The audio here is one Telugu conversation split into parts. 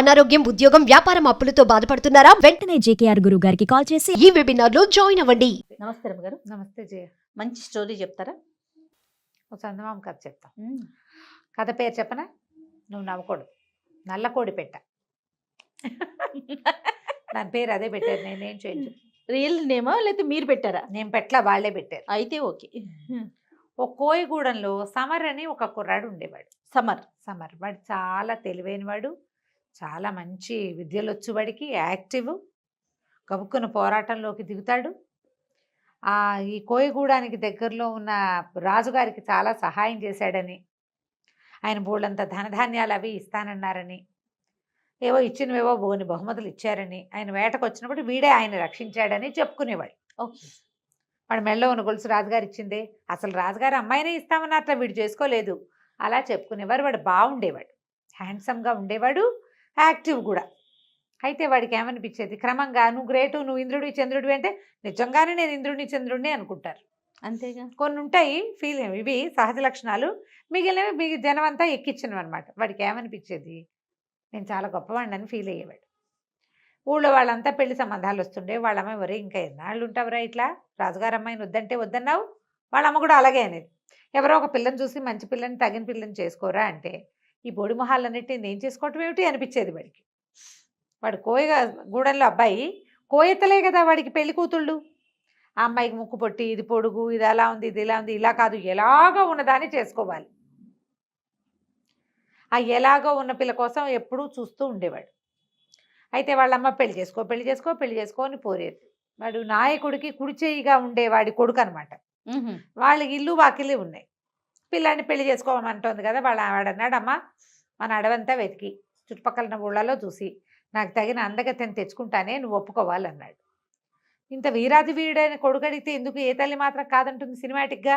అనారోగ్యం, ఉద్యోగం, వ్యాపారం అప్పులతో బాధపడుతున్నారా? వెంటనే జేకేఆర్ గురువు గారికి కాల్ చేసి ఈ వెబినార్ లో జాయిన్ అవ్వండి. నమస్తే రమ్మగారు. నమస్తే జయ. మంచి స్టోరీ చెప్తారా? ఓ చందమామ కథ చెప్తా. కథ పేరు చెప్పనా? నువ్వు నవ్వకూడదు. నల్ల కోడి పెట్ట. దాని పేరు అదే పెట్టారు, నేనేం చేయను. రియల్ నేమా లేకపోతే మీరు పెట్టారా? నేను పెట్టలా, వాళ్ళే పెట్టారు. అయితే ఓకే. ఓ కోయిగూడెంలో సమర్ అని ఒక కుర్రాడు ఉండేవాడు. సమర్. సమర్ వాడు చాలా తెలివైనవాడు, చాలా మంచి విద్యలు వచ్చు, వాడికి యాక్టివ్, గబుక్కున పోరాటంలోకి దిగుతాడు. ఈ కోయిగూడానికి దగ్గరలో ఉన్న రాజుగారికి చాలా సహాయం చేశాడని, ఆయన బోళ్ళంత ధనధాన్యాలు అవి ఇస్తానన్నారని, ఏవో ఇచ్చినవేవో బోని బహుమతులు ఇచ్చారని, ఆయన వేటకు వచ్చినప్పుడు వీడే ఆయన రక్షించాడని చెప్పుకునేవాడు. ఓకే. వాడు మెళ్ళో ఉన్న గొలుసు రాజుగారు ఇచ్చిందే, అసలు రాజుగారు అమ్మాయినే ఇస్తామని అట్లా వీడు చేసుకోలేదు, అలా చెప్పుకునేవారు. వాడు బాగుండేవాడు, హ్యాండ్సమ్గా ఉండేవాడు, యాక్టివ్ కూడా. అయితే వాడికి ఏమనిపించేది, క్రమంగా నువ్వు గ్రేటు, నువ్వు ఇంద్రుడి చంద్రుడివి అంటే నిజంగానే నేను ఇంద్రుడిని చంద్రుడిని అనుకుంటారు. అంతేగా. కొన్ని ఉంటాయి ఇవి సహజ లక్షణాలు, మిగిలినవి జనం అంతా ఎక్కించినవి అనమాట. వాడికి ఏమనిపించేది, నేను చాలా గొప్పవాడిని అని ఫీల్ అయ్యేవాడు. ఊళ్ళో వాళ్ళంతా పెళ్లి సంబంధాలు వస్తుండే, వాళ్ళ అమ్మాయి వరే ఇంకా ఎన్నాళ్ళు ఉంటావురా ఇట్లా, రాజుగారు అమ్మాయిని వద్దంటే వద్దన్నావు. వాళ్ళ అమ్మ కూడా అలాగే అనేది, ఎవరో ఒక పిల్లని చూసి మంచి పిల్లని తగిన పిల్లని చేసుకోరా అంటే, ఈ బొడి మొహాలన్నిటి నేను చేసుకోవటం ఏమిటి అనిపించేది వాడికి. వాడు గూడెంలో అబ్బాయి కోయతలే కదా వాడికి పెళ్లి కూతుళ్ళు. ఆ అమ్మాయికి ముక్కు పొట్టి, ఇది పొడుగు, ఇది అలా ఉంది, ఇది ఇలా ఉంది, ఇలా కాదు, ఎలాగో ఉన్నదాన్ని చేసుకోవాలి. ఆ ఎలాగో ఉన్న పిల్ల కోసం ఎప్పుడూ చూస్తూ ఉండేవాడు. అయితే వాళ్ళమ్మ పెళ్లి చేసుకో అని పోరేది. వాడు నాయకుడికి కుడిచేయిగా ఉండేవాడి కొడుకు అనమాట. వాళ్ళకి ఇల్లు వాకిలి ఉన్నాయి. పిల్లాన్ని పెళ్లి చేసుకోమంటోంది కదా, వాడన్నాడు, అమ్మ మన అడవంతా వెతికి చుట్టుపక్కల ఊళ్ళలో చూసి నాకు తగిన అందగతని తెచ్చుకుంటానే, నువ్వు ఒప్పుకోవాలన్నాడు. ఇంత వీరాది వీడైన కొడుకు అడిగితే ఎందుకు, ఏ తల్లి మాత్రం కాదంటుంది సినిమాటిక్గా,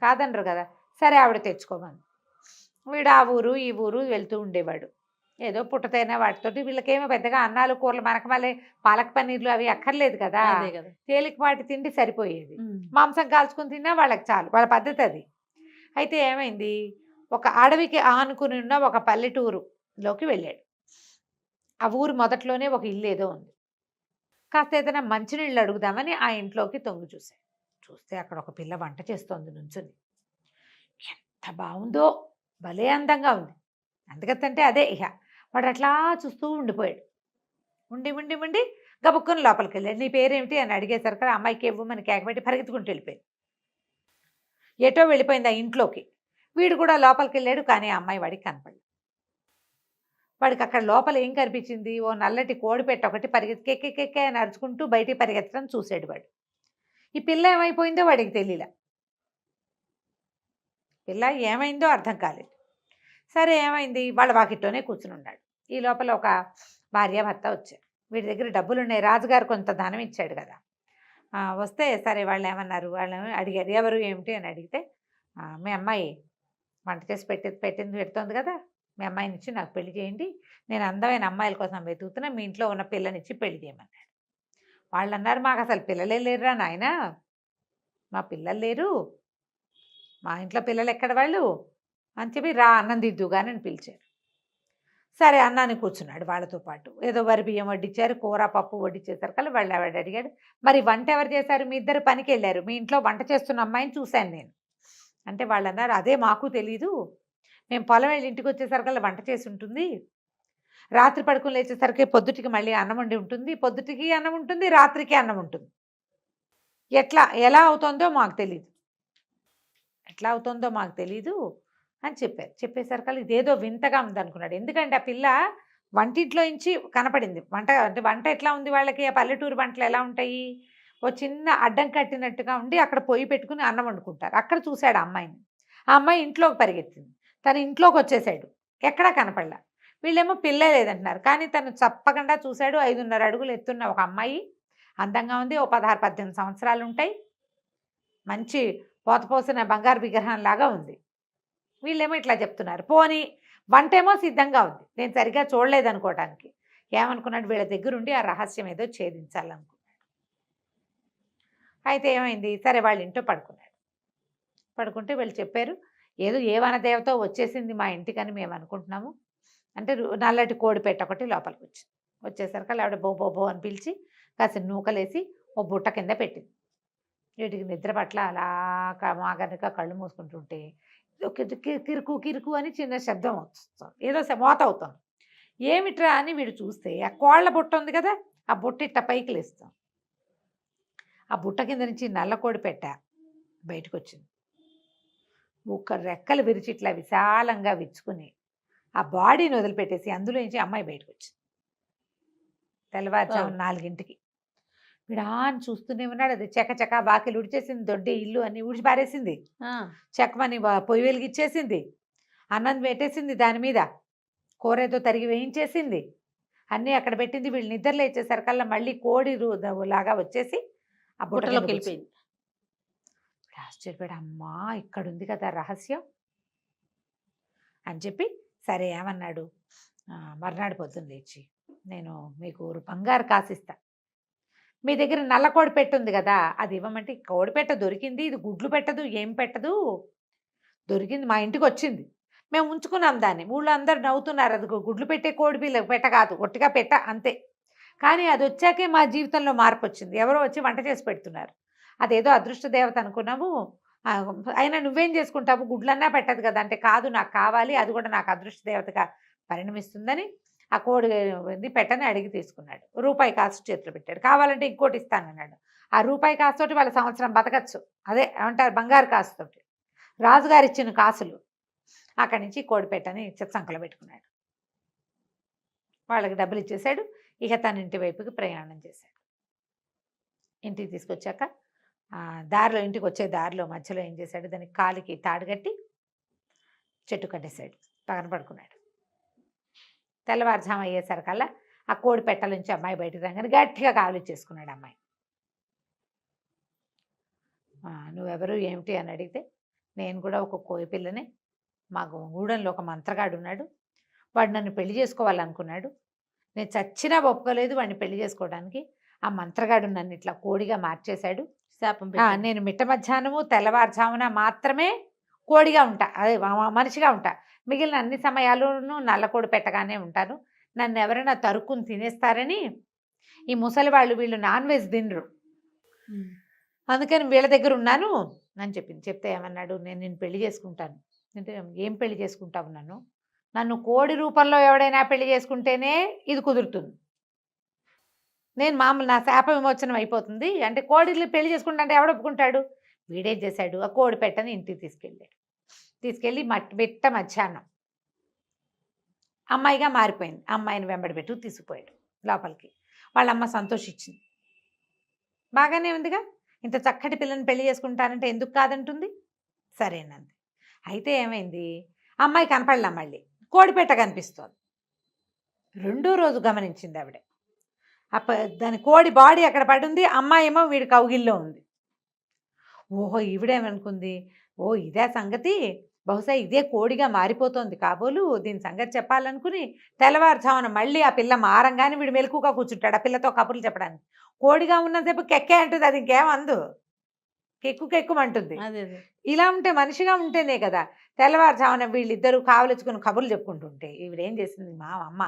కాదనరు కదా. సరే ఆవిడ తెచ్చుకోమని. వీడు ఆ ఊరు ఈ ఊరు వెళ్తూ ఉండేవాడు. ఏదో పుట్టతైనా వాటితోటి, వీళ్ళకేమో పెద్దగా అన్నాలు కూరలు మనకు మళ్ళీ పాలక్ పన్నీర్లు అవి అక్కర్లేదు కదా, తేలికపాటి తిండి సరిపోయేది. మాంసం కాల్చుకుని తిన్నా వాళ్ళకి చాలు, వాళ్ళ పద్ధతి అది. అయితే ఏమైంది, ఒక అడవికి ఆనుకుని ఉన్న ఒక పల్లెటూరులోకి వెళ్ళాడు. ఆ ఊరు మొదట్లోనే ఒక ఇల్లు ఏదో ఉంది. కాస్త ఏదైనా మంచినీళ్ళు అడుగుదామని ఆ ఇంట్లోకి తొంగి చూస్తే అక్కడ ఒక పిల్ల వంట చేస్తోంది నుంచుని. ఎంత బాగుందో, భలే అందంగా ఉంది. అందుకంటే అదే ఇహ వాడు అట్లా చూస్తూ ఉండిపోయాడు. ఉండి గబుక్కుని లోపలికి వెళ్ళాడు. నీ పేరేమిటి అని అడిగేసరికి ఆ అమ్మాయికి ఇవ్వమని కేకబెట్టి పరిగెత్తుకుంటూ వెళ్ళిపోయింది. ఎటో వెళ్ళిపోయింది ఆ ఇంట్లోకి. వీడు కూడా లోపలికి వెళ్ళాడు, కానీ ఆ అమ్మాయి వాడికి కనపడలేదు. వాడికి అక్కడ లోపల ఏం కనిపించింది, ఓ నల్లటి కోడిపెట్ట ఒకటి కెక్కే అని అరుచుకుంటూ బయటికి పరిగెత్తడం చూశాడు వాడు. ఈ పిల్ల ఏమైపోయిందో వాడికి తెలియలే. పిల్ల ఏమైందో అర్థం కాలేదు. సరే ఏమైంది, వాళ్ళ వాకిట్లోనే కూర్చుని ఉన్నాడు. ఈ లోపల ఒక భార్య భర్త వచ్చారు. వీడి దగ్గర డబ్బులు ఉన్నాయి, రాజుగారు కొంత ధనం ఇచ్చాడు కదా. వస్తే సరే వాళ్ళు ఏమన్నారు, వాళ్ళని అడిగారు, ఎవరు ఏమిటి అని అడిగితే, మీ అమ్మాయి వంట చేసి పెడుతోంది కదా, మీ అమ్మాయిని ఇచ్చి నాకు పెళ్లి చేయండి, నేను అందమైన అమ్మాయిల కోసం వెతుకుతున్నా, మీ ఇంట్లో ఉన్న పిల్లనిచ్చి పెళ్లి చేయమన్నాడు. వాళ్ళు అన్నారు, మాకు అసలు పిల్లలే లేరురా నాయన, మా పిల్లలు లేరు, మా ఇంట్లో పిల్లలు ఎక్కడ వాళ్ళు అని చెప్పి, రా అన్నం దిద్దుగాని అని పిలిచారు. సరే అన్నాన్ని కూర్చున్నాడు వాళ్ళతో పాటు. ఏదో వరి బియ్యం వడ్డించారు, కూర పప్పు వడ్డించేసారు కదా. వాళ్ళు ఆవిడ అడిగాడు, మరి వంట ఎవరు చేశారు, మీ ఇద్దరు పనికి వెళ్ళారు, మీ ఇంట్లో వంట చేస్తున్న అమ్మాయిని చూశాను నేను అంటే, వాళ్ళు అన్నారు, అదే మాకు తెలీదు, మేము పొలం వెళ్ళి ఇంటికి వచ్చేసరికల్లా వంట చేసి ఉంటుంది, రాత్రి పడుకుని లేచేసరికి పొద్దుటికి మళ్ళీ అన్నం వండి ఉంటుంది, పొద్దుటికి అన్నం ఉంటుంది, రాత్రికి అన్నం ఉంటుంది, ఎలా అవుతుందో మాకు తెలీదు అని చెప్పారు. చెప్పేసరికల్లా ఇదేదో వింతగా ఉందనుకున్నాడు. ఎందుకంటే ఆ పిల్ల వంటింట్లో నుంచి కనపడింది. వంట ఎట్లా ఉంది వాళ్ళకి, ఆ పల్లెటూరు వంటలు ఎలా ఉంటాయి, ఓ చిన్న అడ్డం కట్టినట్టుగా ఉండి అక్కడ పొయ్యి పెట్టుకుని అన్నం వండుకుంటారు. అక్కడ చూశాడు ఆ అమ్మాయిని. ఆ అమ్మాయి ఇంట్లోకి పరిగెత్తింది. తను ఇంట్లోకి వచ్చేసాడు, ఎక్కడా కనపడలా. వీళ్ళేమో పిల్ల లేదంటున్నారు, కానీ తను తప్పకుండా చూశాడు. 5.5 అడుగులు ఎత్తున్న ఒక అమ్మాయి, అందంగా ఉంది, ఓ 16-18 సంవత్సరాలు ఉంటాయి, మంచి పోతపోసిన బంగారు విగ్రహం లాగా ఉంది. వీళ్ళేమో ఇట్లా చెప్తున్నారు. పోనీ వంటేమో సిద్ధంగా ఉంది, నేను సరిగ్గా చూడలేదనుకోవటానికి. ఏమనుకున్నాడు, వీళ్ళ దగ్గరుండి ఆ రహస్యం ఏదో ఛేదించాలనుకున్నాడు. అయితే ఏమైంది, సరే వాళ్ళ ఇంట్లో పడుకుంటే వీళ్ళు చెప్పారు, ఏదో ఏ వనదేవతో వచ్చేసింది మా ఇంటికని మేము అనుకుంటున్నాము, అంటే నల్లటి కోడి పెట్ట ఒకటి లోపలికి వచ్చింది. వచ్చేసరికి ఆవిడ బో బో బో అని పిలిచి కాస్త నూకలేసి ఓ బుట్ట కింద పెట్టింది. వీటికి నిద్ర పట్ల అలా మాగనక కళ్ళు మూసుకుంటుంటే కిరుకు కిరుకు అని చిన్న శబ్దం వస్తుంది, ఏదో మోత అవుతుంది. ఏమిట్రా అని వీడు చూస్తే ఆ కోళ్ళ బుట్ట ఉంది కదా, ఆ బుట్ట ఇట్ట పైకి లేస్తాం. ఆ బుట్ట కింద నుంచి నల్లకోడి పెట్ట బయటకు వచ్చింది. ఒక రెక్కలు విరిచి ఇట్లా విశాలంగా విచ్చుకుని ఆ బాడీని వదిలిపెట్టేసి అందులో నుంచి అమ్మాయి బయటకు వచ్చింది. తెల్లవారుజాము 4ంటికి వీడు అని చూస్తూనే ఉన్నాడు. అది చకచక బాకిలు ఉడిచేసింది, దొడ్డి ఇల్లు అన్ని ఊడిచి పారేసింది, చెక్కమని పొయ్యి వెలిగిచ్చేసింది, అన్నం పెట్టేసింది, దాని మీద కూర ఏదో తరిగి వేయించేసింది, అన్నీ అక్కడ పెట్టింది. వీళ్ళు నిద్ర లేచేసరికల్లా మళ్ళీ కోడి లాగా వచ్చేసి ఆ బుట్టలోకి వెళ్ళిపోయింది. ఆశ్చర్యపోయాడు, అమ్మా ఇక్కడ ఉంది కదా రహస్యం అని చెప్పి సరే ఏమన్నాడు, మర్నాడు పొద్దున్న లేచి నేను మీకు బంగారు కాసిస్తా, మీ దగ్గర నల్ల కోడి పెట్టుంది కదా అది ఇవ్వమంటే, కోడి పెట్ట దొరికింది, ఇది గుడ్లు పెట్టదు ఏం పెట్టదు, దొరికింది మా ఇంటికి వచ్చింది, మేము ఉంచుకున్నాం దాన్ని, ఊళ్ళో అందరు నవ్వుతున్నారు, అది గుడ్లు పెట్టే కోడి పిల్ల పెట్ట కాదు, ఒట్టిగా పెట్ట అంతే, కానీ అది వచ్చాకే మా జీవితంలో మార్పు వచ్చింది, ఎవరో వచ్చి వంట చేసి పెడుతున్నారు, అదేదో అదృష్ట దేవత అనుకున్నాము, అయినా నువ్వేం చేసుకుంటావు, గుడ్లన్నా పెట్టదు కదా అంటే, కాదు నాకు కావాలి, అది కూడా నాకు అదృష్ట దేవతగా పరిణమిస్తుందని ఆ కోడి పెట్టని అడిగి తీసుకున్నాడు. రూపాయి కాసు చేతిలో పెట్టాడు, కావాలంటే ఇంకోటి ఇస్తానన్నాడు. ఆ రూపాయి కాసుతోటి వాళ్ళ సంవత్సరం బతకచ్చు, అదే ఏమంటారు బంగారు కాసుతోటి, రాజుగారు ఇచ్చిన కాసులు. అక్కడి నుంచి కోడి పెట్టని సంకలో పెట్టుకున్నాడు, వాళ్ళకి డబ్బులు ఇచ్చేశాడు. ఇక తన ఇంటి వైపుకి ప్రయాణం చేశాడు. ఇంటికి తీసుకొచ్చాక దారిలో, ఇంటికి వచ్చే దారిలో మధ్యలో ఏం చేశాడు, దానికి కాలికి తాడు కట్టి చెట్టు కట్టేశాడు, పక్కన పడుకున్నాడు. తెల్లవారుజాము అయ్యేసరికల్లా ఆ కోడి పెట్టల నుంచి అమ్మాయి బయటకు రాగానే గట్టిగా కావలిచ్చేసుకున్నాడు అమ్మాయి. నువ్వెవరు ఏమిటి అని అడిగితే, నేను కూడా ఒక కోయి పిల్లని, మా గూడెంలో ఒక మంత్రగాడు ఉన్నాడు, వాడు నన్ను పెళ్లి చేసుకోవాలనుకున్నాడు, నేను చచ్చినా ఒప్పుకోలేదు వాడిని పెళ్లి చేసుకోవడానికి, ఆ మంత్రగాడు నన్ను ఇట్లా కోడిగా మార్చేశాడు, శాపం నేను మిట్ట మధ్యాహ్నము తెల్లవారుజామున మాత్రమే కోడిగా ఉంటా, అదే మనిషిగా ఉంటా, మిగిలిన అన్ని సమయాల్లోనూ నల్లకోడి పెట్టగానే ఉంటాను, నన్ను ఎవరైనా తరుక్కుని తినేస్తారని ఈ ముసలి వాళ్ళు వీళ్ళు నాన్ వెజ్ తినరు, అందుకని వీళ్ళ దగ్గర ఉన్నాను అని చెప్పింది. చెప్తే ఏమన్నాడు, నేను నిన్ను పెళ్లి చేసుకుంటాను అంటే, ఏం పెళ్లి చేసుకుంటావు, నన్ను కోడి రూపంలో ఎవడైనా పెళ్లి చేసుకుంటేనే ఇది కుదురుతుంది, నేను మామూలు నా శాప విమోచనం అయిపోతుంది అంటే, కోడిని పెళ్లి చేసుకుంటా అంటే ఎవడు ఒప్పుకుంటాడు. వీడేం చేశాడు, ఆ కోడి పెట్టని ఇంటికి తీసుకెళ్ళాడు. తీసుకెళ్ళి మిట్ట మధ్యాహ్నం అమ్మాయిగా మారిపోయింది, అమ్మాయిని వెంబడి పెట్టు తీసుకుపోయాడు లోపలికి. వాళ్ళ అమ్మ సంతోషించింది, బాగానే ఉందిగా, ఇంత చక్కటి పిల్లని పెళ్లి చేసుకుంటానంటే ఎందుకు కాదంటుంది, సరేనంది. అయితే ఏమైంది, అమ్మాయి కనపడలా, మళ్ళీ కోడిపెట్ట కనిపిస్తోంది. రెండో రోజు గమనించింది ఆవిడ, దాని కోడి బాడీ అక్కడ పడుంది, అమ్మాయి ఏమో వీడి కౌగిల్లో ఉంది. ఓహో ఈవిడేమనుకుంది, ఓ ఇదే సంగతి, బహుశా ఇదే కోడిగా మారిపోతోంది కాబోలు, దీని సంగతి చెప్పాలనుకుని తెల్లవారుజామున మళ్ళీ ఆ పిల్ల మారంగానే వీడు మెలకుగా కూర్చుంటాడు ఆ పిల్లతో కబుర్లు చెప్పడానికి. కోడిగా ఉన్నంతసేపు కెక్కే అంటుంది, అది ఇంకేమందు, కెక్కుమంటుంది. ఇలా ఉంటే మనిషిగా ఉంటేనే కదా. తెల్లవారుజామున వీళ్ళిద్దరూ కావలించుకుని కబుర్లు చెప్పుకుంటుంటే ఈవిడేం చేసింది, మా అమ్మ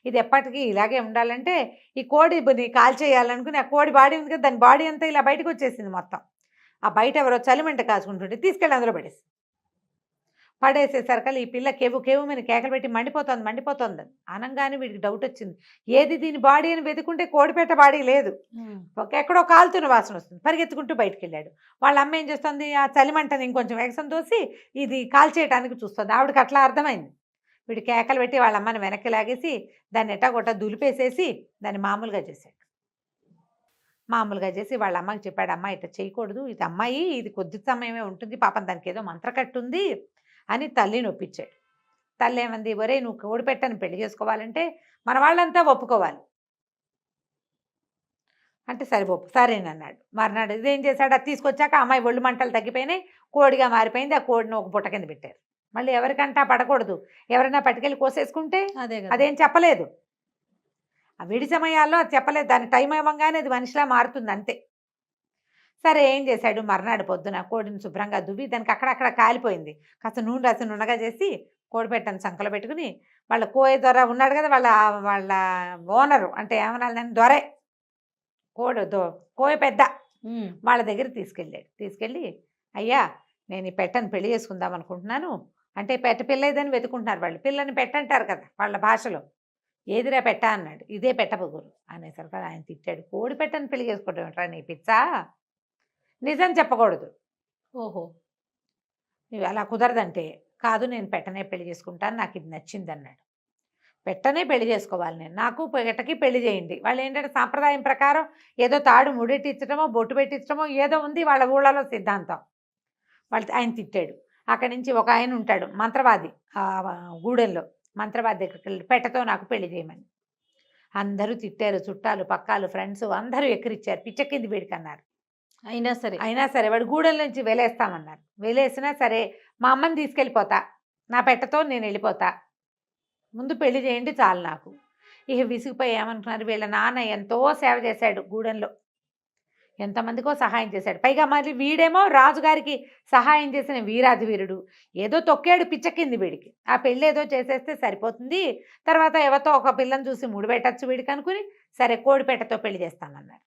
ఇది ఎప్పటికీ ఇలాగే ఉండాలంటే ఈ కోడిని కాల్చేయాలనుకుని, ఆ కోడి బాడీ ఉంది కదా, దాని బాడీ అంతా ఇలా బయటకు వచ్చేసింది మొత్తం. ఆ బయట ఎవరో చలిమంట కాచుకుంటుంటే తీసుకెళ్ళి అందులో పడేసేసరికి ఈ పిల్ల కేవు మీద కేకలు పెట్టి మండిపోతుంది అనగానే వీడికి డౌట్ వచ్చింది, ఏది దీని బాడీ అని వెతుకుంటే కోడిపేట బాడీ లేదు, ఎక్కడో కాలుతున్న వాసన వస్తుంది, పరిగెత్తుకుంటూ బయటకు వెళ్ళాడు. వాళ్ళ అమ్మ ఏం చేస్తుంది, ఆ చలిమంటని ఇంకొంచెం ఎగసం తోసి ఇది కాల్చేయడానికి చూస్తుంది. ఆవిడకి అట్లా అర్థమైంది. వీడు కేకలు పెట్టి వాళ్ళ అమ్మని వెనక్కి లాగేసి దాన్ని ఎట్టాగొట్ట దులిపేసేసి దాన్ని మామూలుగా చేశాడు. మామూలుగా చేసి వాళ్ళ అమ్మకి చెప్పాడు, అమ్మ ఇట్లా చేయకూడదు, ఇది అమ్మాయి, ఇది కొద్ది సమయమే ఉంటుంది, పాపం దానికి ఏదో మంత్రకట్టుంది అని తల్లిని ఒప్పించాడు. తల్లి ఏమంది, ఒరే నువ్వు కోడిపెట్టని పెళ్లి చేసుకోవాలంటే మన వాళ్ళంతా ఒప్పుకోవాలి అంటే, సరేనన్నాడు. మర్నాడు ఇదేం చేశాడు, అది తీసుకొచ్చాక అమ్మాయి ఒళ్ళు మంటలు తగ్గిపోయినాయి, కోడిగా మారిపోయింది. ఆ కోడిని ఒక బుట్ట కింద పెట్టారు. మళ్ళీ ఎవరికంటా పడకూడదు, ఎవరైనా పట్టుకెళ్ళి కోసేసుకుంటే అదేం చెప్పలేదు. ఆ విడి సమయాల్లో అది చెప్పలేదు, దాని టైం ఇవ్వగానే అది మనిషిలా మారుతుంది అంతే. సరే ఏం చేశాడు, మర్నాడు పొద్దున కోడిని శుభ్రంగా దువ్వి దానికి అక్కడక్కడ కాలిపోయింది, కాస్త నూనె రాసి నున్నగా చేసి కోడి పెట్టని సంకలో పెట్టుకుని వాళ్ళ కోయ దొర ఉన్నాడు కదా, వాళ్ళ ఓనరు అంటే ఏమన్నా నేను దొరే కోయ పెద్ద వాళ్ళ దగ్గర తీసుకెళ్ళి అయ్యా నేను ఈ పెట్టని పెళ్లి చేసుకుందాం అనుకుంటున్నాను అంటే పెట్ట పిల్ల ఏదని వెతుకుంటున్నారు వాళ్ళు, పిల్లని పెట్టంటారు కదా వాళ్ళ భాషలో. ఏదిరా పెట్ట అన్నాడు, ఇదే పెట్టబోగురు అనేసరికి ఆయన తిట్టాడు, కోడి పెట్టని పెళ్లి చేసుకోవడం ఏంట్రా నీ పిచ్చా, నిజం చెప్పకూడదు. ఓహో. నువ్వు అలా కుదరదంటే, కాదు నేను పెట్టనే పెళ్లి చేసుకుంటాను, నాకు ఇది నచ్చింది అన్నాడు. పెట్టనే పెళ్లి చేసుకోవాలి నేను, నాకు పెట్టకి పెళ్లి చేయండి. వాళ్ళు ఏంటంటే సాంప్రదాయం ప్రకారం ఏదో తాడు ముడెట్టించడమో బొట్టు పెట్టించడమో ఏదో ఉంది వాళ్ళ ఊళ్ళలో సిద్ధాంతం. ఆయన తిట్టాడు. అక్కడి నుంచి ఒక ఆయన ఉంటాడు మంత్రవాది, గూడెంలో మంత్రవాది దగ్గరికి వెళ్ళి పెట్టతో నాకు పెళ్లి చేయమని. అందరూ తిట్టారు, చుట్టాలు పక్కాలు ఫ్రెండ్స్ అందరూ ఎక్కిరిచ్చారు, పిచ్చెక్కింది వీడికన్నారు. అయినా సరే వాడు గూడెం నుంచి వెలేస్తామన్నారు. వెలేసినా సరే మా అమ్మని తీసుకెళ్ళిపోతా, నా పెట్టతో నేను వెళ్ళిపోతా, ముందు పెళ్లి చేయండి చాలు నాకు. ఇక విసిగిపోయి ఏమనుకున్నారు, వీళ్ళ నాన్న ఎంతో సేవ చేశాడు గూడెంలో, ఎంతమందికో సహాయం చేశాడు. పైగా మరి వీడేమో రాజుగారికి సహాయం చేసిన వీరాది వీరుడు, ఏదో తొక్కాడు పిచ్చెక్కింది వీడికి. ఆ పెళ్ళి ఏదో చేసేస్తే సరిపోతుంది, తర్వాత ఎవరితో ఒక పిల్లని చూసి ముడిపెట్టచ్చు వీడికి అనుకుని సరే కోడిపెట్టతో పెళ్లి చేస్తామన్నారు.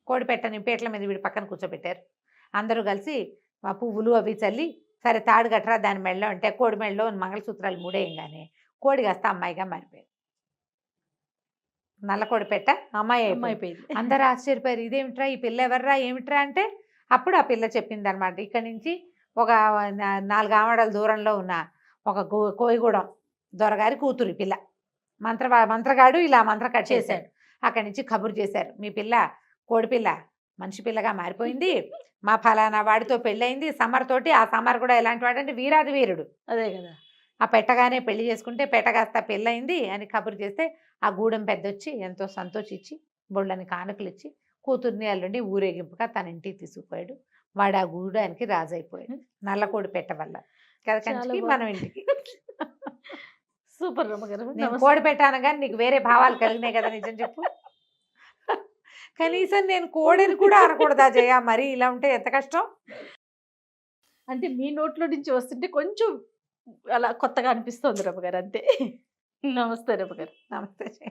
కోడిపెట్టని పీటల మీద వీడి పక్కన కూర్చోబెట్టారు. అందరూ కలిసి ఆ పువ్వులు అవి చల్లి సరే తాడు గట్రా దాని మెడలో అంటే కోడి మెడలో మంగళసూత్రాలు మూడేయంగానే కోడి కాస్త అమ్మాయిగా మారిపోయారు. నల్ల కోడి పెట్ట అమ్మాయి అయిపోయింది. అందరూ ఆశ్చర్యపోయారు, ఇదేమిట్రా ఈ పిల్ల ఎవర్రా ఏమిట్రా అంటే అప్పుడు ఆ పిల్ల చెప్పింది అనమాట, ఇక్కడి నుంచి ఒక 4 ఆమడల దూరంలో ఉన్న ఒక కోయిగూడెం దొరగారి కూతురు ఈ పిల్ల. మంత్రగాడు ఇలా మంత్ర కట్ చేశాడు. అక్కడి నుంచి కబురు చేశారు, మీ పిల్ల కోడిపిల్ల మనిషి పిల్లగా మారిపోయింది, మా ఫలానా వాడితో పెళ్ళయింది సమర్తోటి. ఆ సమర్ కూడా ఎలాంటి వాడంటే వీరాది వీరుడు. అదే కదా. ఆ పెట్టగానే పెళ్లి చేసుకుంటే పెట్టగాస్త పెళ్ళయింది అని కబురు చేస్తే ఆ గూడెం పెద్దొచ్చి ఎంతో సంతోషించి బొళ్ళని కానుకలు ఇచ్చి కూతుర్ని అల్లుండి ఊరేగింపుగా తన ఇంటికి తీసుకుపోయాడు. వాడు ఆ గూడానికి రాజు అయిపోయాడు నల్లకోడి పెట్ట వల్ల కదా. కంచికి మనం ఇంటికి. సూపర్ రమ్మగారు. నేను కోడి పెట్టాను కానీ నీకు వేరే భావాలు కలిగినాయి కదా, నిజం చెప్పు. కనీసం నేను కోడిని కూడా అనకూడదా జయ, మరి ఇలా ఉంటే ఎంత కష్టం. అంటే మీ నోట్లో నుంచి వస్తుంటే కొంచెం అలా కొత్తగా అనిపిస్తుంది రమ్మగారు, అంతే. నమస్తే రమ్మగారు. నమస్తే జయ.